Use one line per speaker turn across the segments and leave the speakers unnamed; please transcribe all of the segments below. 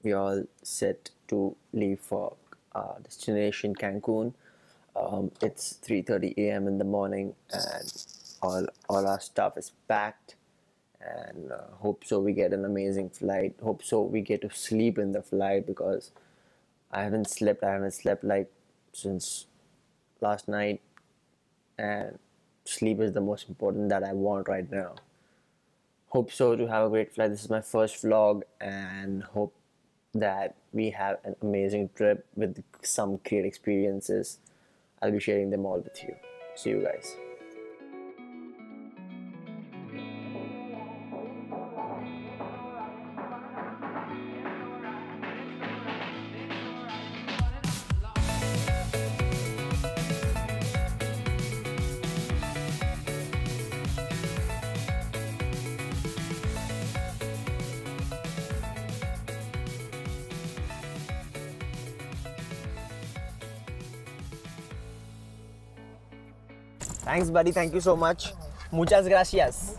We all set to leave for our destination Cancun. It's 3:30 a.m. in the morning, and all our stuff is packed. And hope so we get an amazing flight. Hope so we get to sleep in the flight because I haven't slept. I haven't slept like since last night, and sleep is the most important that I want right now. Hope so to have a great flight. This is my first vlog, and hope that we have an amazing trip with some great experiences. I'll be sharing them all with you. See you guys. Thanks, buddy. Thank you so much. Muchas gracias.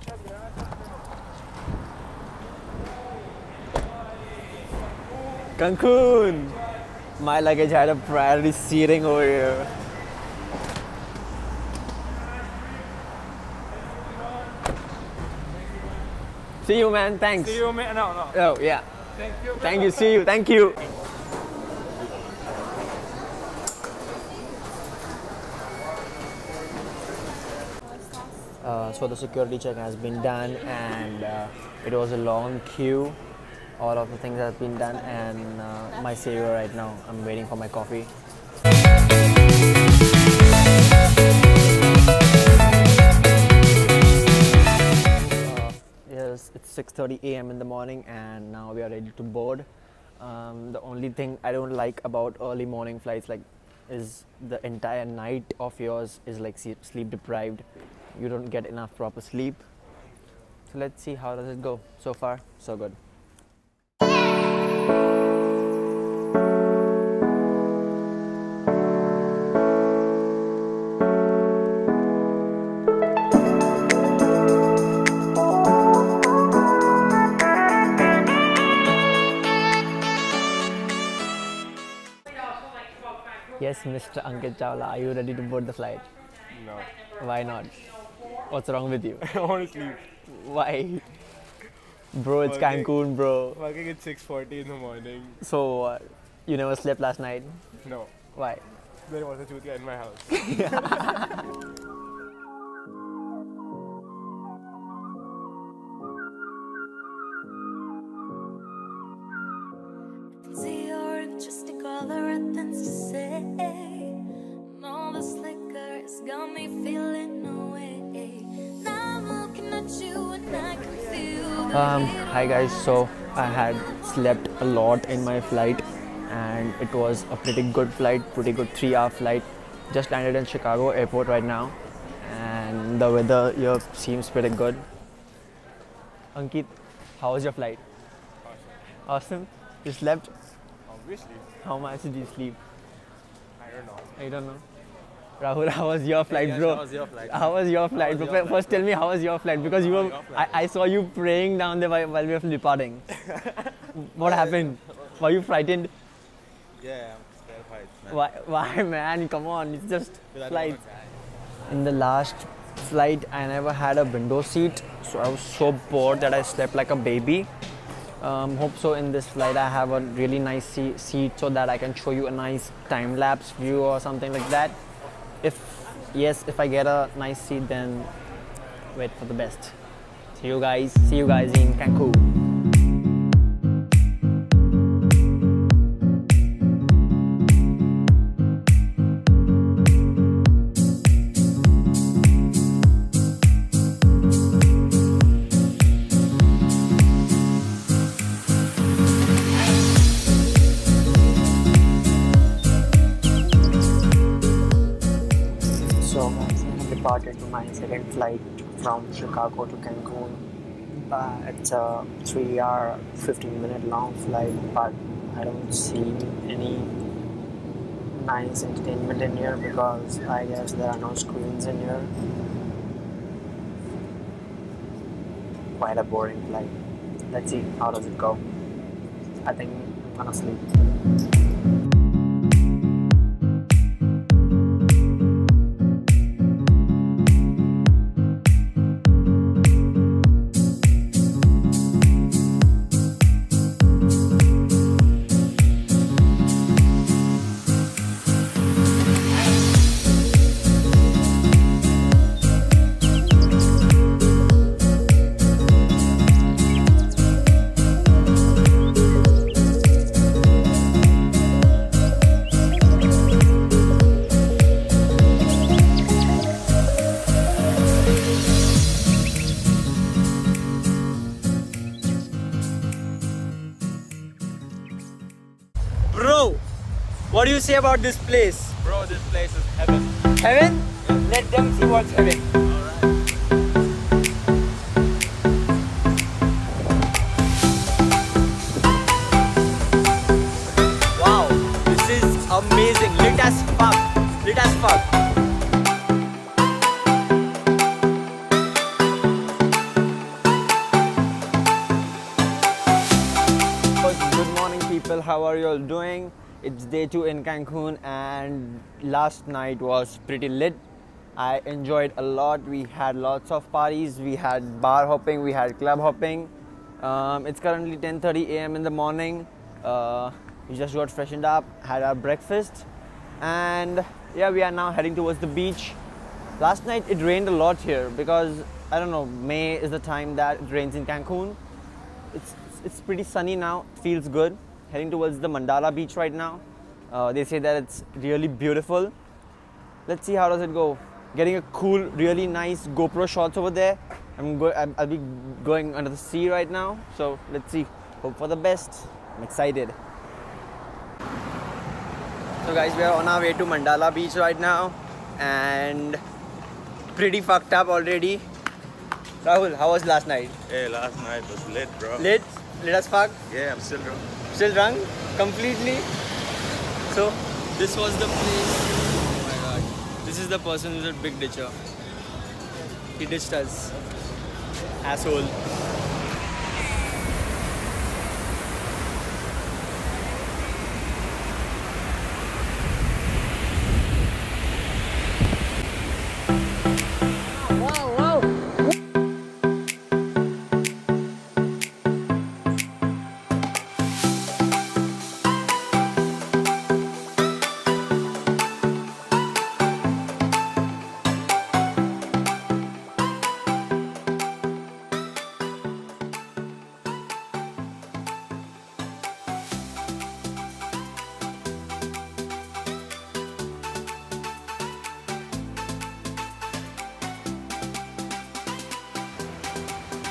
Cancun. My luggage had a priority seating over here. See you, man. Thanks.
See you, man. No.
Oh, yeah.
Thank you.
Thank you. See you. Thank you. So the security check has been done, and it was a long queue. All of the things have been done, and my savior right now. I'm waiting for my coffee. Yes, it's 6:30 a.m. in the morning, and now we are ready to board. The only thing I don't like about early morning flights is the entire night of yours is like sleep deprived. You don't get enough proper sleep. So let's see how does it go. So far, so good. Yes, Mr. Ankit Chawla, are you ready to board the flight?
No.
Why not? What's wrong with you?
I want to sleep.
Why? Bro, it's Cancun, bro.
Working at 6:40 in the morning.
So, you never slept last night?
No.
Why?
There was a chutia in my house.
See your interesting color and things to say. And all this liquor has got me feeling away. Now I'm looking at you and I can feel
Hi guys, so I had slept a lot in my flight, and it was a pretty good flight, pretty good 3-hour flight. Just landed in Chicago airport right now, and the weather here seems pretty good. Ankit, how was your flight? Awesome? You slept?
Obviously.
How much did you sleep?
I don't know.
I don't know. Rahul, how was your flight,
Yes,
bro?
how was your flight?
How was your flight?
was your
First, tell me how was your flight, because you were.
your flight?
I saw you praying down there while we were departing. What happened? Were you frightened?
Yeah, I'm terrified.
Why, man? Come on, it's just
Because I don't
flight.
wanna die.
In the last flight, I never had a window seat, so I was so bored that I slept like a baby. Hope so in this flight I have a really nice seat so that I can show you a nice time-lapse view or something like that. If I get a nice seat, then wait for the best. See you guys in Cancun. So guys, I have departed to my second flight from Chicago to Cancun. It's a 3-hour, 15-minute long flight, but I don't see any nice entertainment in here because I guess there are no screens in here. Quite a boring flight. Let's see how does it go.
I think I'm gonna sleep.
Bro, what do you say about this place?
Bro, this place is heaven.
Heaven? Let them see what's heaven. Wow, this is amazing. Lit as fuck. Lit as fuck. Good morning people, how are you all doing? It's day 2 in Cancun and last night was pretty lit. I enjoyed a lot. We had lots of parties, we had bar hopping, we had club hopping. It's currently 10:30 a.m. in the morning. We just got freshened up, had our breakfast, and yeah, we are now heading towards the beach. Last night it rained a lot here because I don't know, May is the time that it rains in Cancun. It's pretty sunny now, it feels good. Heading towards the Mandala beach right now. They say that it's really beautiful. Let's see how does it go. Getting a cool, really nice GoPro shots over there. I'll be going under the sea right now. So let's see. Hope for the best. I'm excited. So guys, we are on our way to Mandala beach right now, and pretty fucked up already. Rahul, how was last night?
Hey, last night was lit, bro.
Lit? Lit as fuck?
Yeah, I'm still drunk.
Still drunk? Completely? So, this was the place. Oh my god. This is the person who's a big ditcher. He ditched us. Asshole.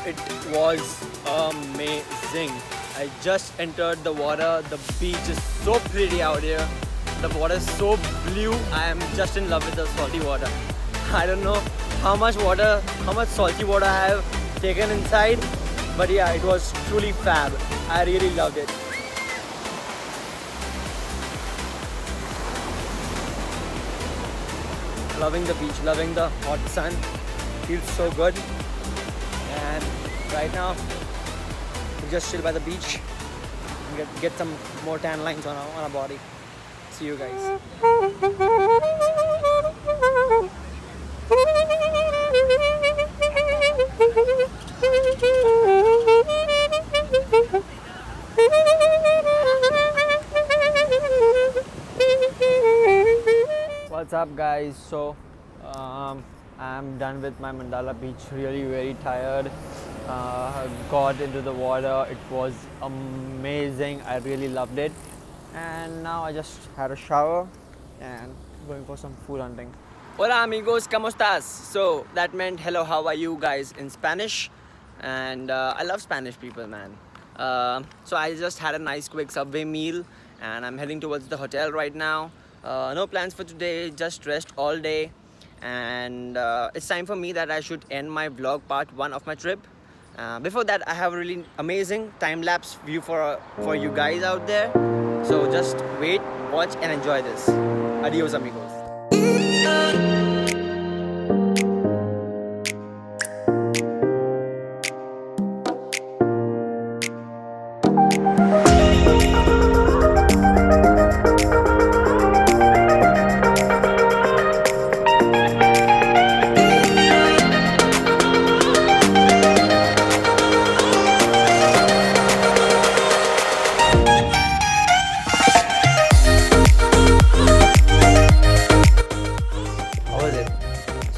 It was amazing. I just entered the water. The beach is so pretty out here. The water is so blue. I am just in love with the salty water. I don't know how much salty water I have taken inside, but yeah, it was truly fab. I really loved it. Loving the beach, loving the hot sun. Feels so good. And right now, we just chill by the beach and get some more tan lines on our body. See you guys. What's up guys? So I'm done with my Mandala beach, really very tired. Got into the water, it was amazing, I really loved it. And now I just had a shower and going for some food hunting. Hola amigos, ¿cómo estás? So that meant hello, how are you guys in Spanish. And I love Spanish people, man. So I just had a nice quick Subway meal and I'm heading towards the hotel right now. No plans for today, just rest all day. And it's time for me that I should end my vlog part 1 of my trip. Before that, I have a really amazing time-lapse view for you guys out there. So just wait, watch and enjoy this. Adios amigos.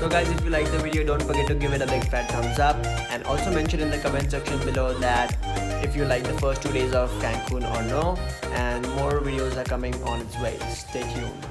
So guys, if you like the video, don't forget to give it a big fat thumbs up, and also mention in the comment section below that if you like the first 2 days of Cancun or no, and more videos are coming on its way. Stay tuned.